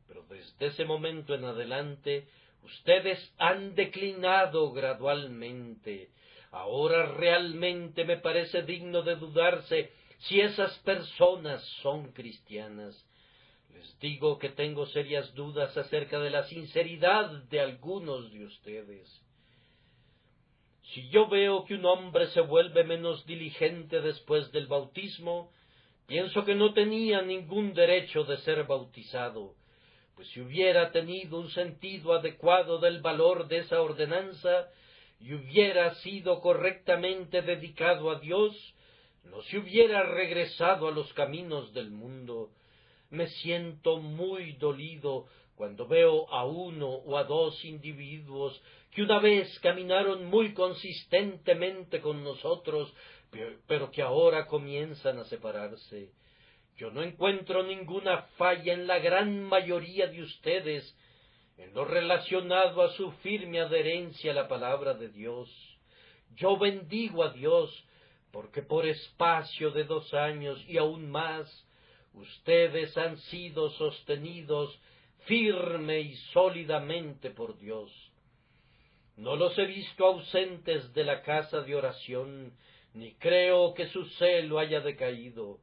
Speaker 1: Pero desde ese momento en adelante, ustedes han declinado gradualmente. Ahora realmente me parece digno de dudarse si esas personas son cristianas. Les digo que tengo serias dudas acerca de la sinceridad de algunos de ustedes. Si yo veo que un hombre se vuelve menos diligente después del bautismo, pienso que no tenía ningún derecho de ser bautizado, pues si hubiera tenido un sentido adecuado del valor de esa ordenanza y hubiera sido correctamente dedicado a Dios, no se hubiera regresado a los caminos del mundo. Me siento muy dolido cuando veo a uno o a dos individuos que una vez caminaron muy consistentemente con nosotros, pero que ahora comienzan a separarse. Yo no encuentro ninguna falla en la gran mayoría de ustedes en lo relacionado a su firme adherencia a la palabra de Dios. Yo bendigo a Dios porque por espacio de 2 años y aún más, ustedes han sido sostenidos firme y sólidamente por Dios. No los he visto ausentes de la casa de oración, ni creo que su celo haya decaído,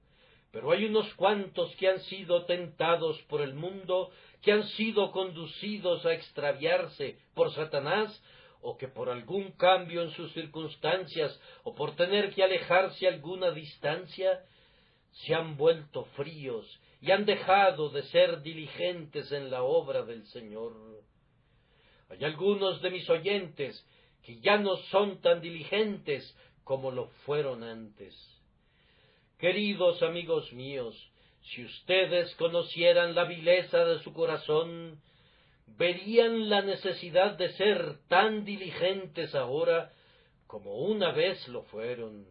Speaker 1: pero hay unos cuantos que han sido tentados por el mundo, que han sido conducidos a extraviarse por Satanás, o que por algún cambio en sus circunstancias, o por tener que alejarse a alguna distancia, se han vuelto fríos y han dejado de ser diligentes en la obra del Señor. Hay algunos de mis oyentes que ya no son tan diligentes como lo fueron antes. Queridos amigos míos, si ustedes conocieran la vileza de su corazón, verían la necesidad de ser tan diligentes ahora como una vez lo fueron.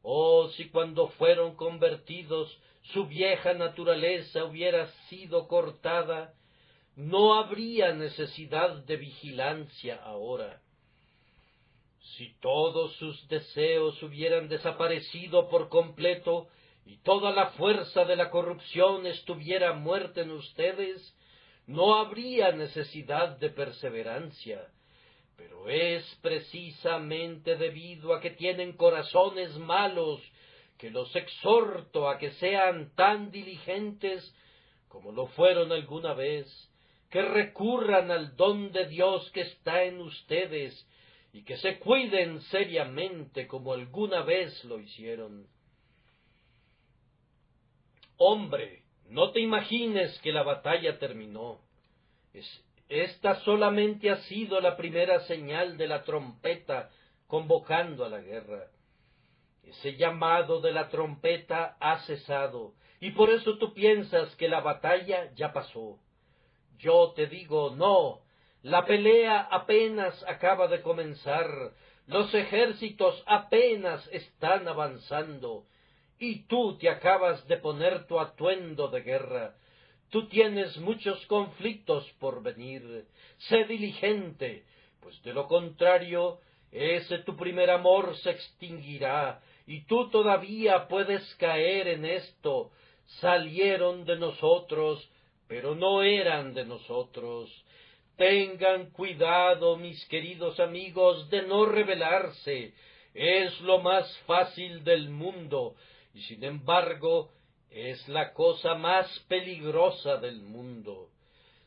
Speaker 1: Oh, si cuando fueron convertidos su vieja naturaleza hubiera sido cortada, no habría necesidad de vigilancia ahora. Si todos sus deseos hubieran desaparecido por completo y toda la fuerza de la corrupción estuviera muerta en ustedes, no habría necesidad de perseverancia. Pero es precisamente debido a que tienen corazones malos que los exhorto a que sean tan diligentes como lo fueron alguna vez, que recurran al don de Dios que está en ustedes y que se cuiden seriamente como alguna vez lo hicieron. Hombre, no te imagines que la batalla terminó. Esta solamente ha sido la primera señal de la trompeta convocando a la guerra. Ese llamado de la trompeta ha cesado, y por eso tú piensas que la batalla ya pasó. Yo te digo, no, la pelea apenas acaba de comenzar, los ejércitos apenas están avanzando, y tú te acabas de poner tu atuendo de guerra. Tú tienes muchos conflictos por venir. Sé diligente, pues de lo contrario, ese tu primer amor se extinguirá, y tú todavía puedes caer en esto. Salieron de nosotros, pero no eran de nosotros. Tengan cuidado, mis queridos amigos, de no rebelarse. Es lo más fácil del mundo, y sin embargo, es la cosa más peligrosa del mundo.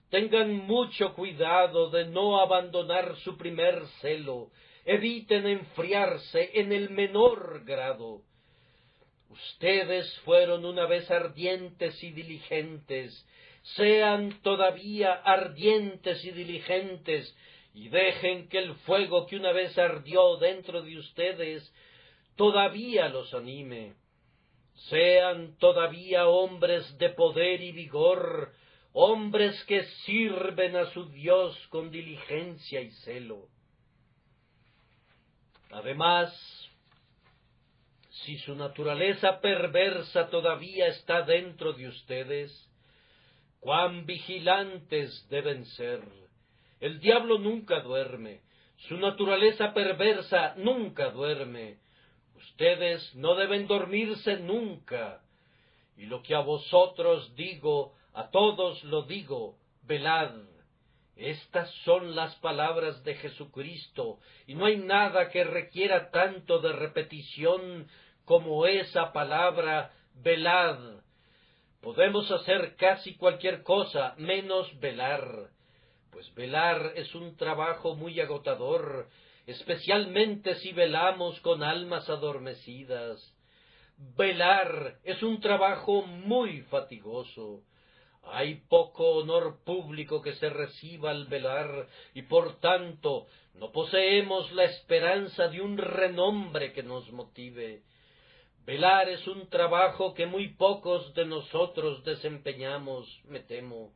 Speaker 1: Tengan mucho cuidado de no abandonar su primer celo. Eviten enfriarse en el menor grado. Ustedes fueron una vez ardientes y diligentes. Sean todavía ardientes y diligentes, y dejen que el fuego que una vez ardió dentro de ustedes todavía los anime. Sean todavía hombres de poder y vigor, hombres que sirven a su Dios con diligencia y celo. Además, si su naturaleza perversa todavía está dentro de ustedes, cuán vigilantes deben ser. El diablo nunca duerme, su naturaleza perversa nunca duerme. Ustedes no deben dormirse nunca. Y lo que a vosotros digo, a todos lo digo, velad. Estas son las palabras de Jesucristo, y no hay nada que requiera tanto de repetición como esa palabra, velad. Podemos hacer casi cualquier cosa menos velar, pues velar es un trabajo muy agotador, especialmente si velamos con almas adormecidas. Velar es un trabajo muy fatigoso. Hay poco honor público que se reciba al velar, y por tanto no poseemos la esperanza de un renombre que nos motive. Velar es un trabajo que muy pocos de nosotros desempeñamos, me temo.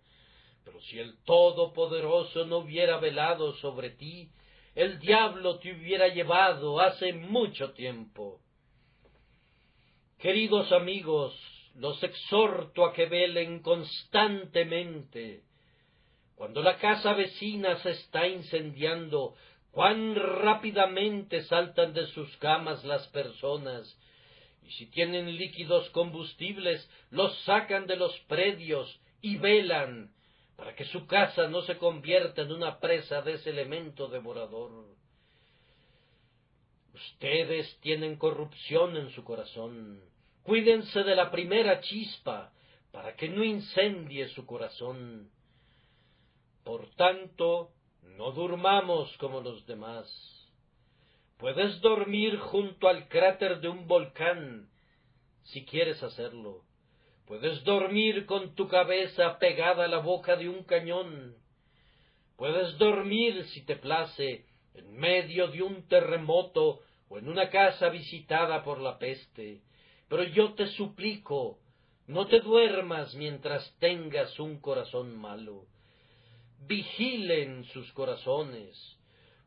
Speaker 1: Pero si el Todopoderoso no hubiera velado sobre ti, el diablo te hubiera llevado hace mucho tiempo. Queridos amigos, los exhorto a que velen constantemente. Cuando la casa vecina se está incendiando, cuán rápidamente saltan de sus camas las personas, y si tienen líquidos combustibles, los sacan de los predios y velan, para que su casa no se convierta en una presa de ese elemento devorador. Ustedes tienen corrupción en su corazón. Cuídense de la primera chispa, para que no incendie su corazón. Por tanto, no durmamos como los demás. Puedes dormir junto al cráter de un volcán, si quieres hacerlo. Puedes dormir con tu cabeza pegada a la boca de un cañón. Puedes dormir, si te place, en medio de un terremoto o en una casa visitada por la peste. Pero yo te suplico, no te duermas mientras tengas un corazón malo. Vigilen sus corazones.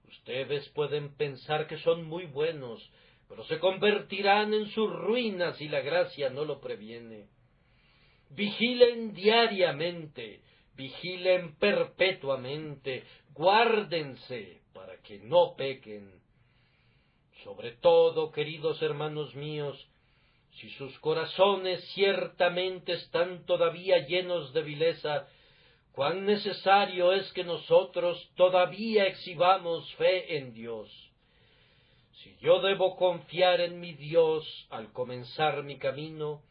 Speaker 1: Ustedes pueden pensar que son muy buenos, pero se convertirán en sus ruinas si la gracia no lo previene. Vigilen diariamente, vigilen perpetuamente, guárdense para que no pequen. Sobre todo, queridos hermanos míos, si sus corazones ciertamente están todavía llenos de vileza, cuán necesario es que nosotros todavía exhibamos fe en Dios. Si yo debo confiar en mi Dios al comenzar mi camino,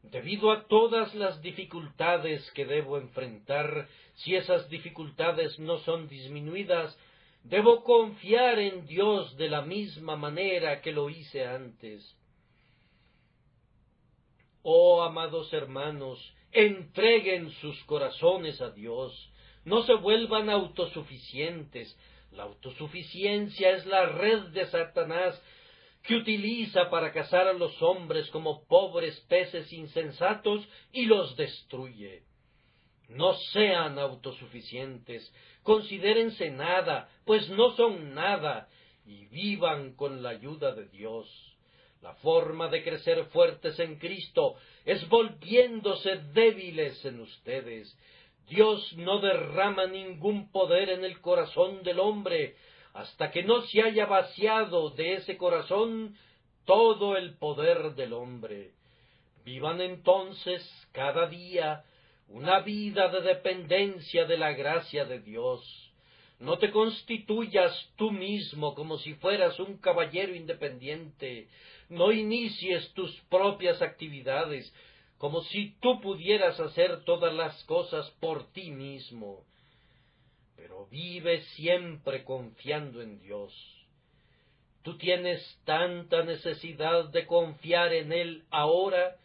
Speaker 1: debido a todas las dificultades que debo enfrentar, si esas dificultades no son disminuidas, debo confiar en Dios de la misma manera que lo hice antes. Oh, amados hermanos, entreguen sus corazones a Dios, no se vuelvan autosuficientes. La autosuficiencia es la red de Satanás que utiliza para cazar a los hombres como pobres peces insensatos y los destruye. No sean autosuficientes, considérense nada, pues no son nada, y vivan con la ayuda de Dios. La forma de crecer fuertes en Cristo es volviéndose débiles en ustedes. Dios no derrama ningún poder en el corazón del hombre hasta que no se haya vaciado de ese corazón todo el poder del hombre. Vivan entonces cada día una vida de dependencia de la gracia de Dios. No te constituyas tú mismo como si fueras un caballero independiente. No inicies tus propias actividades como si tú pudieras hacer todas las cosas por ti mismo. Pero vive siempre confiando en Dios. Tú tienes tanta necesidad de confiar en Él ahora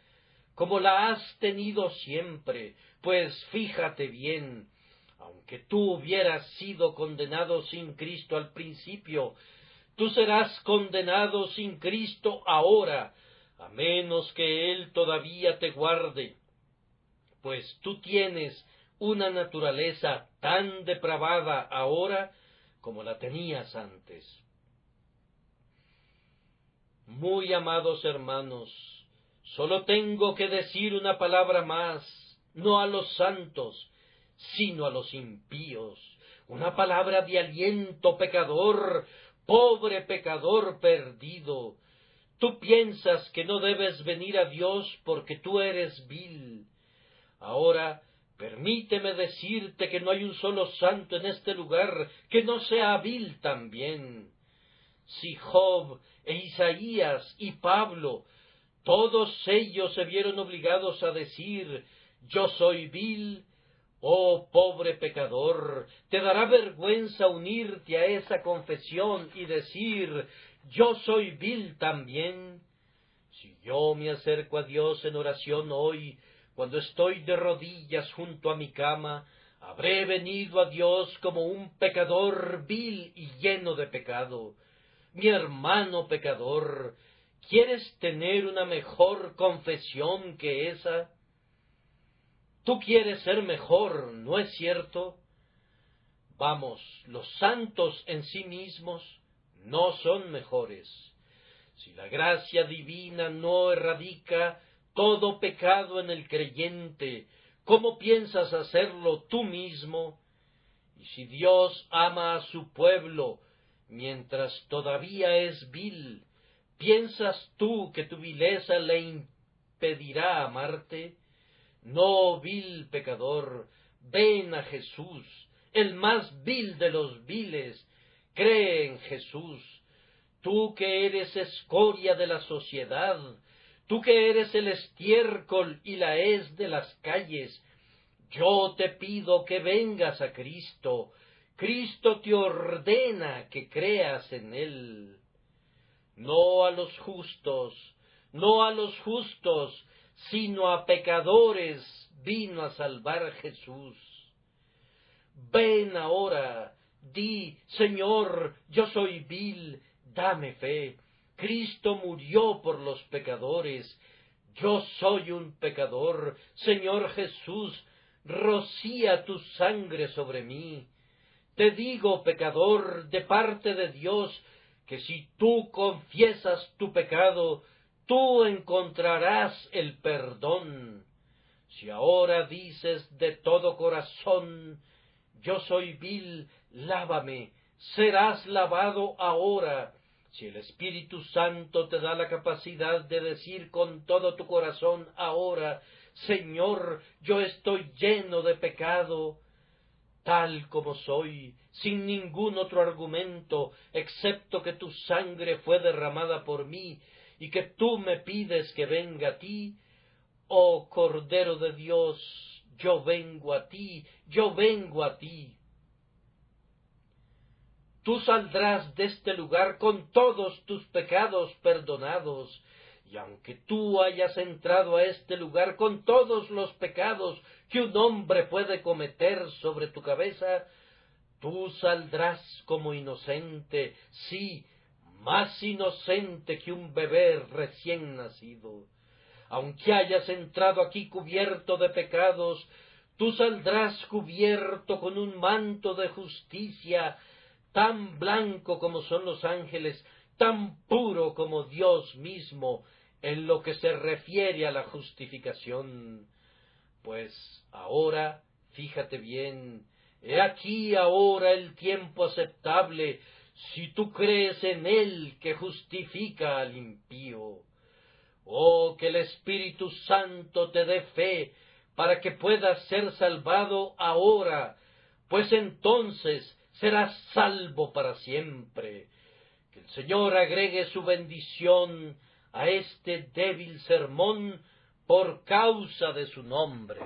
Speaker 1: como la has tenido siempre, pues fíjate bien, aunque tú hubieras sido condenado sin Cristo al principio, tú serás condenado sin Cristo ahora, a menos que Él todavía te guarde, pues tú tienes una naturaleza tan depravada ahora como la tenías antes. Muy amados hermanos, solo tengo que decir una palabra más, no a los santos, sino a los impíos, una palabra de aliento, pecador, pobre pecador perdido. Tú piensas que no debes venir a Dios porque tú eres vil. Ahora, permíteme decirte que no hay un solo santo en este lugar que no sea vil también. Si Job e Isaías y Pablo, todos ellos se vieron obligados a decir, yo soy vil, oh pobre pecador, te dará vergüenza unirte a esa confesión y decir, yo soy vil también. Si yo me acerco a Dios en oración hoy, cuando estoy de rodillas junto a mi cama, habré venido a Dios como un pecador vil y lleno de pecado. Mi hermano pecador, ¿quieres tener una mejor confesión que esa? Tú quieres ser mejor, ¿no es cierto? Vamos, los santos en sí mismos no son mejores. Si la gracia divina no erradica todo pecado en el creyente, ¿cómo piensas hacerlo tú mismo? Y si Dios ama a su pueblo mientras todavía es vil, ¿piensas tú que tu vileza le impedirá amarte? No, vil pecador, ven a Jesús, el más vil de los viles, cree en Jesús. Tú que eres escoria de la sociedad, tú que eres el estiércol y la hez de las calles, yo te pido que vengas a Cristo. Cristo te ordena que creas en Él. No a los justos, no a los justos, sino a pecadores vino a salvar Jesús. Ven ahora, di, Señor, yo soy vil, dame fe. Cristo murió por los pecadores. Yo soy un pecador. Señor Jesús, rocía tu sangre sobre mí. Te digo, pecador, de parte de Dios, que si tú confiesas tu pecado, tú encontrarás el perdón. Si ahora dices de todo corazón, yo soy vil, lávame, serás lavado ahora. Si el Espíritu Santo te da la capacidad de decir con todo tu corazón ahora, Señor, yo estoy lleno de pecado, tal como soy, sin ningún otro argumento, excepto que tu sangre fue derramada por mí, y que tú me pides que venga a ti, oh Cordero de Dios, yo vengo a ti, yo vengo a ti. Tú saldrás de este lugar con todos tus pecados perdonados, y aunque tú hayas entrado a este lugar con todos los pecados que un hombre puede cometer sobre tu cabeza, tú saldrás como inocente, sí, más inocente que un bebé recién nacido. Aunque hayas entrado aquí cubierto de pecados, tú saldrás cubierto con un manto de justicia, tan blanco como son los ángeles, tan puro como Dios mismo, en lo que se refiere a la justificación. Pues ahora, fíjate bien, he aquí ahora el tiempo aceptable, si tú crees en Él que justifica al impío. Oh, que el Espíritu Santo te dé fe para que puedas ser salvado ahora, pues entonces serás salvo para siempre. Que el Señor agregue su bendición a este débil sermón por causa de su nombre.